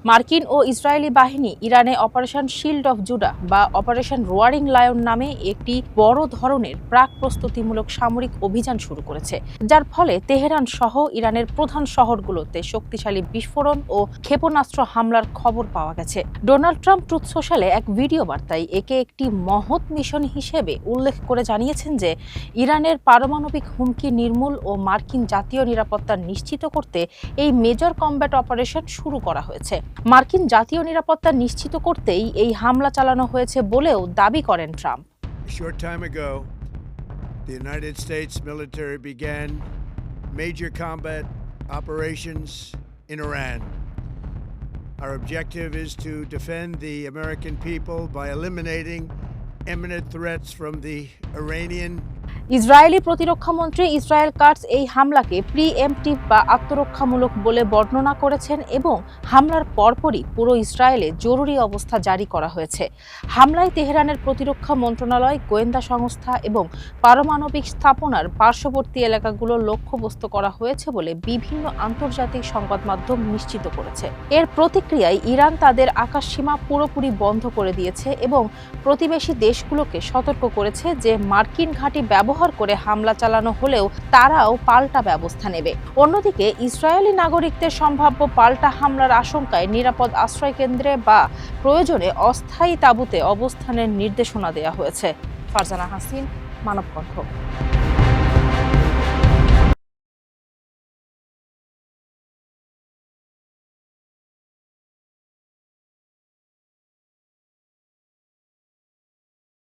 মার্কিন ও ইসরায়েলি বাহিনী ইরানে অপারেশন শিল্ড অফ জুডা বা অপারেশন রোয়ারিং লায়ন নামে একটি বড় ধরনের প্রাক প্রস্তুতিমূলক সামরিক অভিযান শুরু করেছে, যার ফলে তেহরান সহ ইরানের প্রধান শহরগুলোতে শক্তিশালী বিস্ফোরণ ও ক্ষেপণাস্ত্র হামলার খবর পাওয়া গেছে। ডোনাল্ড ট্রাম্প ট্রুথ সোশ্যালে এক ভিডিও বার্তায় একে একটি মহৎ মিশন হিসেবে উল্লেখ করে জানিয়েছেন যে ইরানের পারমাণবিক হুমকি নির্মূল ও মার্কিন জাতীয় নিরাপত্তা নিশ্চিত করতে এই মেজর কমব্যাট অপারেশন শুরু করা হয়েছে। মার্কিন জাতীয় নিরাপত্তা নিশ্চিত করতেই এই হামলা চালানো হয়েছে বলেও দাবি করেন Trump. A short time ago, the United States military began major combat operations in Iran. Our objective is to defend the American people by eliminating imminent threats from the Iranian. Israeli প্রতিরক্ষা মন্ত্রী Israel Katz এই হামলাকে pre-emptive বা আত্মরক্ষামূলক বলে বর্ণনা করেছেন এবং হামলার পরপরই পুরো ইসরায়েলে জরুরি অবস্থা জারি করা হয়েছে। হামলায় তেহরানের প্রতিরক্ষা মন্ত্রণালয়, গোয়েন্দা সংস্থা এবং পারমাণবিক স্থাপনার পার্শ্ববর্তী এলাকাগুলো লক্ষ্যবস্তু করা হয়েছে বলে বিভিন্ন আন্তর্জাতিক সংবাদ মাধ্যম নিশ্চিত করেছে। এর প্রতিক্রিয়ায় ইরান তাদের আকাশসীমা পুরোপুরি বন্ধ করে দিয়েছে এবং প্রতিবেশী দেশগুলোকে সতর্ক করেছে যে মার্কিন ঘাঁটি ব্যবহার করে হামলা চালানো হলেও তারাও পাল্টা ব্যবস্থা নেবে। অন্যদিকে ইসরায়েলি নাগরিকদের সম্ভাব্য পাল্টা হামলার আশঙ্কায় নিরাপদ আশ্রয়কেন্দ্রে বা প্রয়োজনে অস্থায়ী তাঁবুতে অবস্থানের নির্দেশনা দেওয়া হয়েছে। ফারজানা হাসিন, মানবকণ্ঠ।